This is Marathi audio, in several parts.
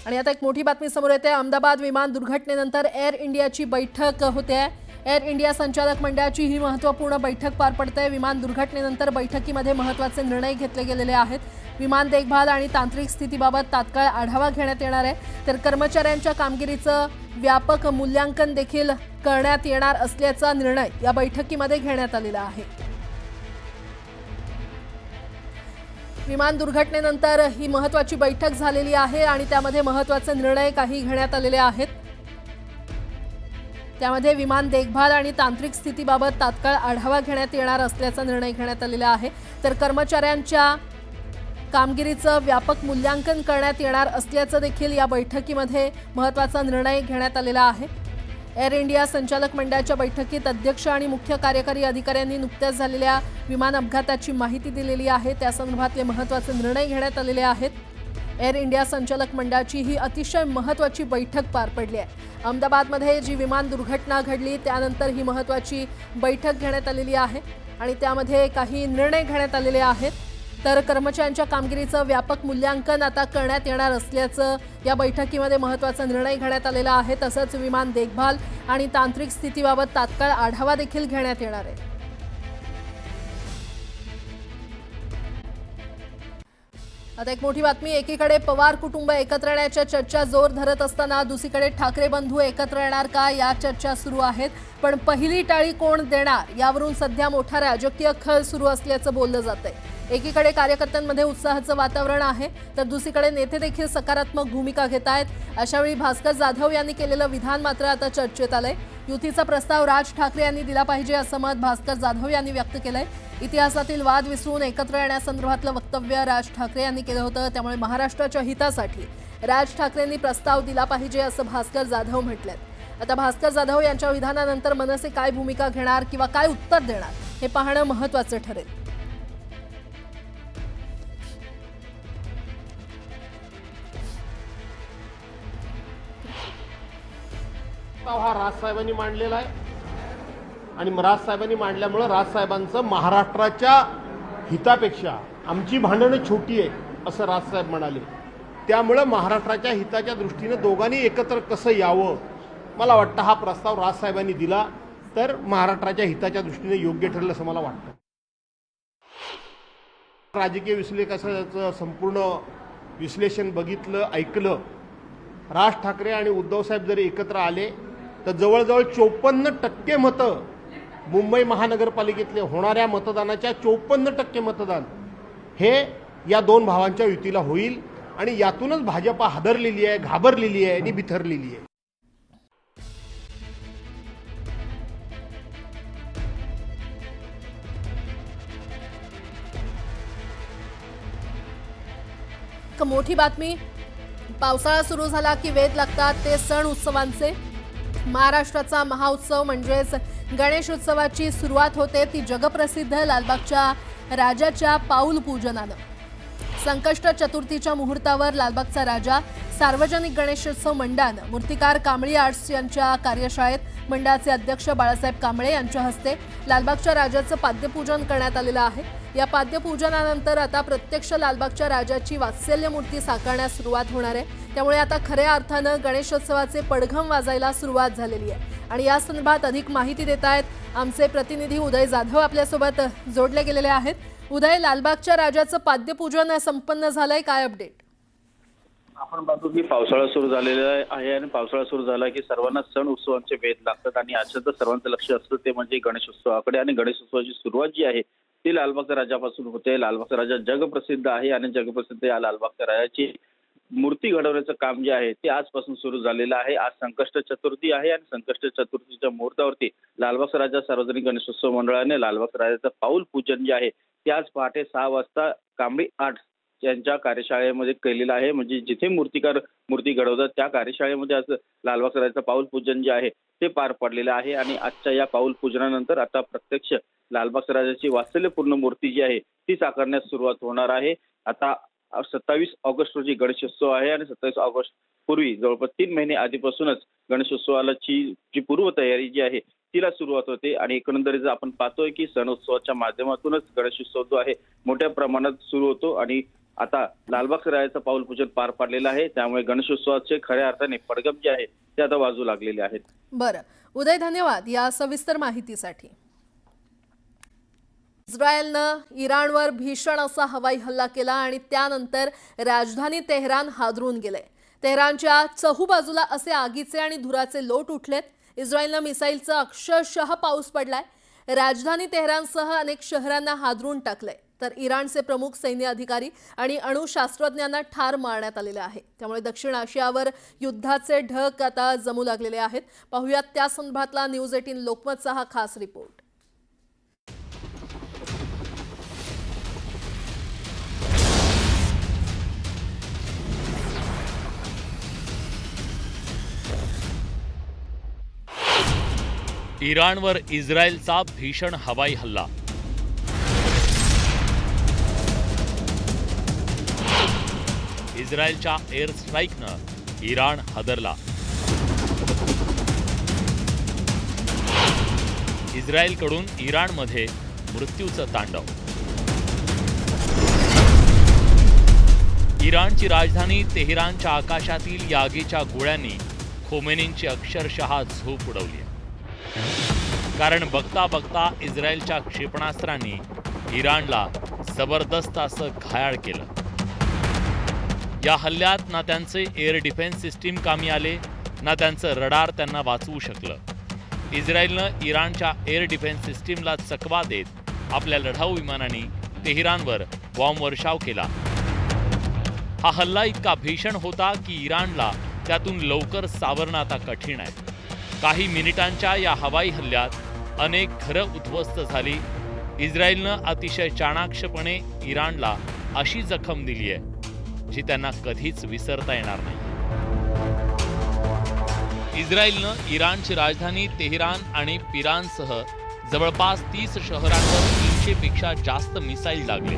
आणि आता एक मोठी बातमी समोर येते। अहमदाबाद विमान दुर्घटनेनंतर एअर इंडियाची बैठक होते आहे। एअर इंडिया संचालक मंडळाची ही महत्त्वपूर्ण बैठक पार पडते। विमान दुर्घटनेनंतर बैठकीमध्ये महत्त्वाचे निर्णय घेतले गेलेले आहेत। विमान देखभाल आणि तांत्रिक स्थितीबाबत तात्काळ आढावा घेण्यात येणार आहे। तर कर्मचाऱ्यांच्या कामगिरीचं व्यापक मूल्यांकन देखील करण्यात येणार असल्याचा निर्णय या बैठकीमध्ये घेण्यात आलेला आहे। विमान दुर्घटनेनंतर ही महत्त्वाची बैठक झालेली आहे आणि त्यामध्ये महत्त्वाचे निर्णय काही घेण्यात आलेले आहेत। त्यामध्ये विमान देखभाल आणि तांत्रिक स्थितीबाबत तात्काळ आढावा घेण्यात येणार असल्याचा निर्णय घेण्यात आलेला आहे। तर कर्मचाऱ्यांच्या कामगिरीचं व्यापक मूल्यांकन करण्यात येणार असल्याचं देखील या बैठकीमध्ये महत्त्वाचा निर्णय घेण्यात आलेला आहे। एअर इंडिया संचालक मंडळाच्या बैठकीत अध्यक्ष आणि मुख्य कार्यकारी अधिकाऱ्यांनी नुकत्याच झालेल्या विमान अपघाताची माहिती दिलेली आहे। त्या संदर्भातले महत्त्वाचे निर्णय घेण्यात आलेले आहेत। एअर इंडिया संचालक मंडळाची ही अतिशय महत्त्वाची बैठक पार पडली आहे। अहमदाबादमध्ये जी विमान दुर्घटना घडली त्यानंतर ही महत्त्वाची बैठक घेण्यात आलेली आहे आणि त्यामध्ये काही निर्णय घेण्यात आलेले आहेत। तर कर्मचाऱ्यांच्या कामगिरीचं व्यापक मूल्यांकन आता करण्यात येणार असल्याचं या बैठकीमध्ये महत्त्वाचा निर्णय घेण्यात आलेला आहे। तसंच विमान देखभाल आणि तांत्रिक स्थितीबाबत तात्काळ आढावा देखील घेण्यात येणार आहे। आता एक मोठी बातमी। एकीकडे पवार कुटुंब एकत्र येण्याच्या चर्चा जोर धरत असताना दुसरीकडे ठाकरे बंधू एकत्र येणार का या चर्चा सुरू आहेत। पण पहिली टाळी कोण देणार यावरून सध्या मोठा राजकीय खळ सुरू असल्याचं बोललं जातंय। एकीकडे कार्यकर्त्यांमध्ये उत्साहाचं वातावरण आहे तर दुसरीकडे नेते देखील सकारात्मक भूमिका घेत आहेत। अशावेळी भास्कर जाधव यांनी केलेलं विधान मात्र आता चर्चेत आलंय। युतीचा प्रस्ताव राज ठाकरे यांनी दिला पाहिजे असं मत भास्कर जाधव यांनी व्यक्त केलंय। इतिहासातील वाद विसरून एकत्र येण्यासंदर्भातलं वक्तव्य राज ठाकरे यांनी केलं होतं। त्यामुळे महाराष्ट्राच्या हितासाठी राज ठाकरेंनी प्रस्ताव दिला पाहिजे असं भास्कर जाधव म्हटलंय। आता भास्कर जाधव यांच्या विधानानंतर मनसे काय भूमिका घेणार किंवा काय उत्तर देणार हे पाहणं महत्त्वाचं ठरेल। हा राजसाहेबांनी मांडलेला आहे आणि राजसाहेबांनी मांडल्यामुळे राजसाहेबांचं महाराष्ट्राच्या हितापेक्षा आमची भांडणं छोटी आहे असं राजसाहेब म्हणाले। त्यामुळे महाराष्ट्राच्या हिताच्या दृष्टीने दोघांनी एकत्र कसं यावं मला वाटतं हा प्रस्ताव राजसाहेबांनी दिला तर महाराष्ट्राच्या हिताच्या दृष्टीने योग्य ठरेल असं मला वाटतं। राजकीय विश्लेषकाचं संपूर्ण विश्लेषण बघितलं ऐकलं। राज ठाकरे आणि उद्धव साहेब जरी एकत्र आले तर जवळजवळ 54% मतं मुंबई महानगरपालिकेतले होणाऱ्या मतदानाच्या 54% मतदान हे या दोन भावांच्या युतीला होईल आणि यातूनच भाजपा हादरलेली आहे, घाबरलेली आहे आणि बिथरलेली आहे। मोठी बातमी। पावसाळा सुरू झाला की वेध लागतात ते सण उत्सवांचे। महाराष्ट्राचा महाउत्सव म्हणजेच गणेश उत्सवाची सुरुवात होते ती जगप्रसिद्ध लालबागच्या राजाच्या पाऊल पूजनानं। संकष्ट चतुर्थीच्या मुहूर्तावर लालबागचा राजा सार्वजनिक गणेशोत्सव मंडळानं मूर्तिकार कांबळी आर्ट्स यांच्या कार्यशाळेत मंडळाचे अध्यक्ष बाळासाहेब कांबळे यांच्या हस्ते लालबागच्या राजाचं पाद्यपूजन करण्यात आलेलं आहे। या पाद्यपूजनानंतर आता प्रत्यक्ष लालबागच्या राजाची वात्सल्य मूर्ती साकारण्यास सुरुवात होणार आहे। त्यामुळे आता खऱ्या अर्थानं गणेशोत्सवाचे पडघम वाजायला सुरुवात झालेली आहे आणि या संदर्भात अधिक माहिती देत आहेत आमचे प्रतिनिधी उदय जाधव आपल्यासोबत जोडले गेलेले आहेत। उदय, लालबागच्या राजाचं पाद्यपूजन संपन्न झालंय, काय अपडेट? आपण पाहतो की पावसाळा सुरू झालेला आहे आणि पावसाळा सुरू झाला की सर्वांना सण उत्सवांचे वेध लागतात आणि आजचं सर्वांचं लक्ष असतं ते म्हणजे गणेशोत्सवाकडे आणि गणेशोत्सवाची सुरुवात जी आहे ती लालबागच्या राजापासून होते। लालबागचा राजा जगप्रसिद्ध आहे आणि जगप्रसिद्ध या लालबागच्या राजाची मूर्ती घडवण्याचं काम जे आहे ते आजपासून सुरू झालेलं आहे। आज संकष्ट चतुर्थी आहे आणि संकष्ट चतुर्थीच्या मुहूर्तावरती लालबागचा राजा सार्वजनिक गणेशोत्सव मंडळाने लालबागच्या राजाचं पाऊल पूजन जे आहे ते आज पहाटे 6 वाजता कांबळी आर्ट्स यांच्या कार्यशाळेमध्ये केलेलं आहे। म्हणजे जिथे मूर्तिकार मूर्ती घडवतात त्या कार्यशाळेमध्ये आज लालबागच्या राजाचं पाऊल पूजन जे आहे ते पार पडलेलं आहे आणि आजच्या या पाऊल पूजनानंतर आता प्रत्यक्ष लालबागच्या राजाची वात्सल्यपूर्ण मूर्ती जी आहे ती साकारण्यास सुरुवात होणार आहे। आता 27 ऑगस्ट रोजी गणेशोत्सव आहे आणि 27 ऑगस्ट पूर्वी जवळपास 3 महिने आधीपासूनच गणेशोत्सवाची जी पूर्वतयारी जी आहे तिला सुरुवात होते आणि एकंदरीत आपण पाहतोय की सणोत्सवाच्या माध्यमातूनच गणेशोत्सव जो आहे मोठ्या प्रमाणात सुरू होतो आणि आता लालबाग राजाचं पाऊल पूजन पार पाडलेलं आहे. त्यामुळे गणेशोत्सवाचे खऱ्या अर्थाने पडगम जे आहे ते आता वाजू लागलेले आहेत. बरं उदय, धन्यवाद या सविस्तर माहितीसाठी. इस्रायलनं इराणवर भीषण असा हवाई हल्ला केला आणि त्यानंतर राजधानी तेहरान हादरून गेले. तेहरानच्या चहूबाजूला असे आगीचे आणि धुराचे लोट उठलेत. इस्रायलनं मिसाईलचा अक्षरशः पाऊस पडलाय. राजधानी तेहरानसह अनेक शहरांना हादरून टाकले. तर इराणचे प्रमुख सैन्य अधिकारी आणि अणुशास्त्रज्ञांना ठार मारण्यात आलेले आहे. त्यामुळे दक्षिण आशियावर युद्धाचे ढग आता जमू लागलेले आहेत. पाहुयात त्या संदर्भातला न्यूज 18 लोकमतचा हा खास रिपोर्ट. इराणवर इस्रायलचा भीषण हवाई हल्ला. इस्रायलच्या एअर स्ट्राईकनं इराण हादरला. इस्रायलकडून इराणमध्ये मृत्यूचं तांडव. इराणची राजधानी तेहरानच्या आकाशातील या आगीच्या गोळ्यांनी खोमेनींची अक्षरशः झोप उडवली. कारण बघता बघता इस्रायलच्या क्षेपणास्त्रांनी इराणला जबरदस्त असं घायाळ केलं. या हल्ल्यात ना त्यांचे एअर डिफेन्स सिस्टीम कामी आले, ना त्यांचं रडार त्यांना वाचवू शकलं. इस्रायलनं इराणच्या एअर डिफेन्स सिस्टीमला चकवा देत आपल्या लढाऊ विमानांनी तेहरानवर बॉम्ब वर्षाव केला. हा हल्ला इतका भीषण होता की इराणला त्यातून लवकर सावरणं आता कठीण आहे. काही मिनिटांच्या या हवाई हल्ल्यात अनेक घरं उद्ध्वस्त झाली. इस्रायलनं अतिशय चाणाक्षपणे इराणला अशी जखम दिली आहे जी त्यांना कधीच विसरता येणार नाही. इस्रायलनं इराणची राजधानी तेहरान आणि पिरानसह जवळपास 30 शहरांवर 300 पेक्षा जास्त मिसाईल लागले.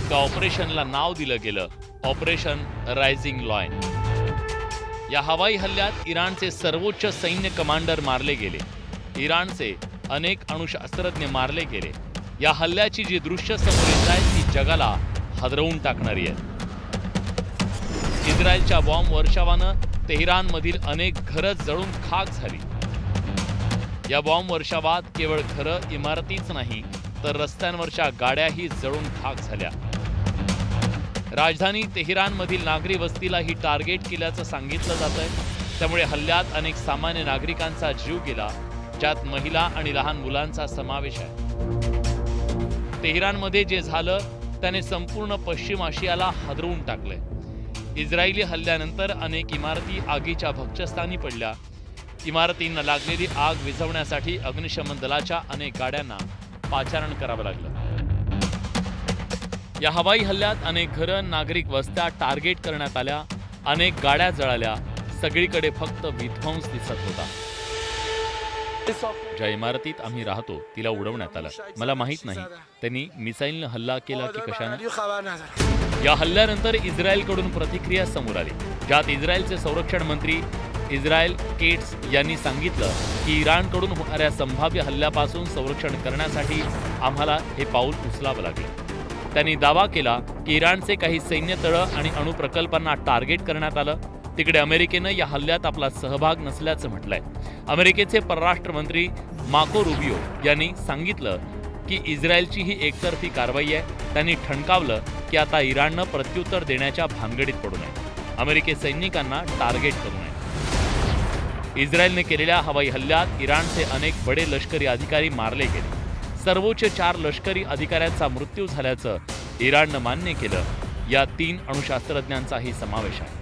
त्या ऑपरेशनला नाव दिलं गेलं ऑपरेशन रायझिंग लॉयन. या हवाई हल्ल्यात इराणचे सर्वोच्च सैन्य कमांडर मारले गेले. इराणचे अनेक अणुशास्त्रज्ञ मारले गेले. या हल्ल्याची जी दृश्य समोर येत आहेत ती जगाला हादरवून टाकणारी आहेत. इस्रायलच्या बॉम्ब वर्षावानं तेहरानमधील अनेक घरं जळून खाक झाली. या बॉम्ब वर्षावात केवळ घरं इमारतीच नाही तर रस्त्यांवरच्या गाड्याही जळून खाक झाल्या. राजधानी तेहरानमधील नागरी वस्तीलाही टार्गेट केल्याचं सांगितलं जातंय. त्यामुळे हल्ल्यात अनेक सामान्य नागरिकांचा जीव गेला, ज्यात महिला आणि लहान मुलांचा समावेश आहे. तेहरानमध्ये जे झालं त्याने संपूर्ण पश्चिम आशियाला हादरवून टाकलंय. इस्रायली हल्ल्यानंतर अनेक इमारती आगीच्या भक्षस्थानी पडल्या. इमारतींना लागलेली आग विझवण्यासाठी अग्निशमन दलाच्या अनेक गाड्यांना पाचारण करावं लागलं. या हवाई हल्ल्यात अनेक घरं, नागरिक वस्त्या टार्गेट करण्यात आल्या. अनेक गाड्या जळाल्या. सगळीकडे फक्त विध्वंस दिसत होता. ज्या इमारतीत आम्ही राहतो तिला उडवण्यात आलं. मला माहित नाही त्यांनी मिसाईलनं हल्ला केला की कशानं. या हल्ल्यानंतर इस्रायलकडून प्रतिक्रिया समोर आली, ज्यात इस्रायलचे संरक्षण मंत्री इस्रायल केट्स यांनी सांगितलं की इराणकडून होणाऱ्या संभाव्य हल्ल्यापासून संरक्षण करण्यासाठी आम्हाला हे पाऊल उचलावं लागेल. त्यांनी दावा केला की इराणचे काही सैन्य तळं आणि अणुप्रकल्पांना टार्गेट करण्यात आलं. तिकडे अमेरिकेनं या हल्ल्यात आपला सहभाग नसल्याचं म्हटलंय. अमेरिकेचे परराष्ट्र मंत्री मार्को रुबियो यांनी सांगितलं की इस्रायलची ही एकतर्फी कारवाई आहे. त्यांनी ठणकावलं की आता इराणनं प्रत्युत्तर देण्याच्या भानगडीत पडू नये, अमेरिकी सैनिकांना टार्गेट करू नये. इस्रायलने केलेल्या हवाई हल्ल्यात इराणचे अनेक बडे लष्करी अधिकारी मारले गेले. सर्वोच्च 4 लष्करी अधिकाऱ्यांचा मृत्यू झाल्याचं इराणनं मान्य केलं. या 3 अणुशास्त्रज्ञांचाही समावेश आहे.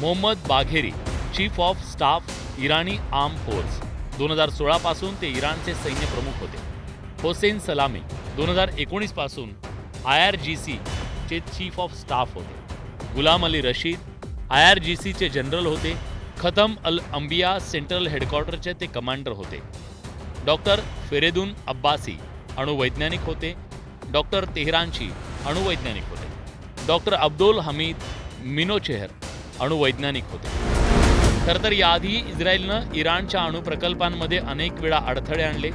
Mohammed Bagheri, chief of staff Irani arm force, 2016 पासून ते इराणचे सैन्य प्रमुख होते. होसेन सलामी 2019 पासून IRGC चे चीफ ऑफ स्टाफ होते. गुलाम अली रशीद IRGC चे जनरल होते. खतम अल अंबिया सेंट्रल हेडक्वार्टरचे ते कमांडर होते. डॉक्टर फेरेदून अब्बासी अणुवैज्ञानिक होते. डॉक्टर तेहरानची अणुवैज्ञानिक होते. डॉक्टर अब्दुल हमीद मिनोचेहर अणुवैज्ञानिक होते. खरं तर याआधी इस्रायलनं इराणच्या अणुप्रकल्पांमध्ये अनेक वेळा अडथळे आणले.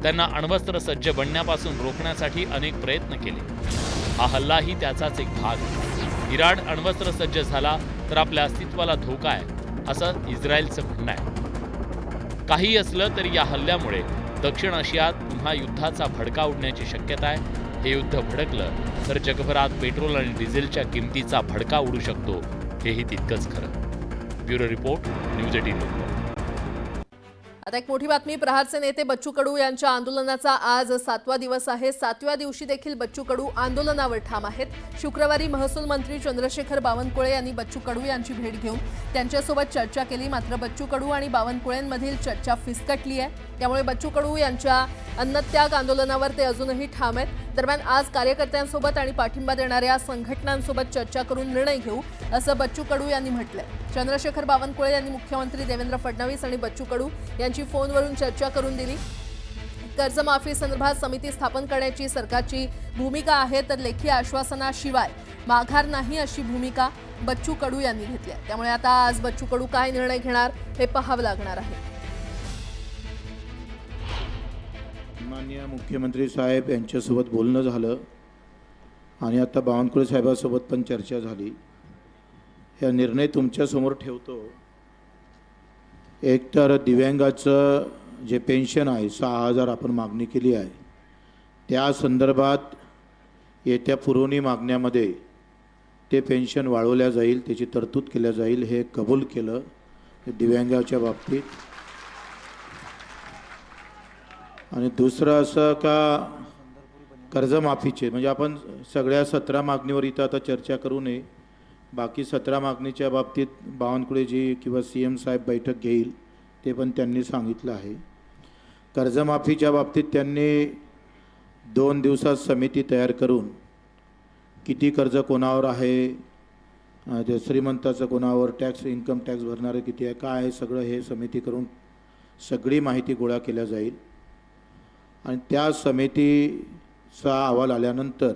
त्यांना अण्वस्त्र सज्ज बनण्यापासून रोखण्यासाठी अनेक प्रयत्न केले. हा हल्लाही त्याचाच एक भाग आहे. इराण अण्वस्त्र सज्ज झाला तर आपल्या अस्तित्वाला धोका आहे असं इस्रायलचं म्हणणं आहे. काही असलं तरी या हल्ल्यामुळे दक्षिण आशियात पुन्हा युद्धाचा भडका उडण्याची शक्यता आहे. हे युद्ध भडकलं तर जगभरात पेट्रोल आणि डिझेलच्या किमतीचा भडका उडू शकतो, हेही तितकंच खरं. Bureau report, news 18 Lokmat. आता एक मोठी बातमी. प्रहारचे नेते बच्चू कडू यांच्या आंदोलनाचा आज 7वा दिवस आहे. 7व्या दिवशी देखील बच्चू कडू आंदोलनावर ठाम आहेत. शुक्रवारी महसूल मंत्री चंद्रशेखर बावनकुळे यांनी बच्चू कडू यांची भेट घेऊन त्यांच्यासोबत चर्चा केली. मात्र बच्चू कडू आणि बावनकुळेंमधील चर्चा फिसकटली आहे. त्यामुळे बच्चू कडू यांच्या अन्नत्याग आंदोलनावर ते अजूनही ठाम आहेत. दरम्यान आज कार्यकर्त्यांसोबत आणि पाठिंबा देणाऱ्या संघटनांसोबत चर्चा करून निर्णय घेऊ असं बच्चू कडू यांनी म्हटलंय. चंद्रशेखर बावनकुळे यांनी मुख्यमंत्री देवेंद्र फडणवीस आणि बच्चू कडू यांची फोनवरून चर्चा करून दिली. कर्जमाफी संदर्भात समिती स्थापन करण्याची सरकारची भूमिका आहे, तर लेखी आश्वासनाशिवाय माघार नाही अशी भूमिका बच्चू कडू यांनी घेतली आहे. त्यामुळे आता आज बच्चू कडू काय निर्णय घेणार हे पाहावं लागणार आहे. माननीय मुख्यमंत्री साहेब यांच्यासोबत बोलणं झालं आणि आता बावनकुळे साहेबांसोबत पण चर्चा झाली. हा निर्णय तुमच्यासमोर ठेवतो. एक तर दिव्यांगाचं जे पेन्शन आहे 6,000 आपण मागणी केली आहे, त्या संदर्भात येत्या पुरवणी मागण्यामध्ये ते पेन्शन वाढवल्या जाईल, त्याची तरतूद केल्या जाईल, हे कबूल केलं दिव्यांगाच्या बाबतीत. आणि दुसरं असं का कर्जमाफीचे म्हणजे आपण सगळ्या 17 मागणीवर इथं आता चर्चा करू नये. बाकी 17 मागणीच्या बाबतीत बावनकुळेजी किंवा CM साहेब बैठक घेईल, ते पण त्यांनी सांगितलं आहे. कर्जमाफीच्या बाबतीत त्यांनी 2 दिवसात समिती तयार करून किती कर्ज कोणावर आहे, ते श्रीमंताचं कोणावर, टॅक्स इन्कम टॅक्स भरणारे किती आहे, काय आहे, सगळं हे समिती करून सगळी माहिती गोळा केल्या जाईल. आणि त्या समितीचा अहवाल आल्यानंतर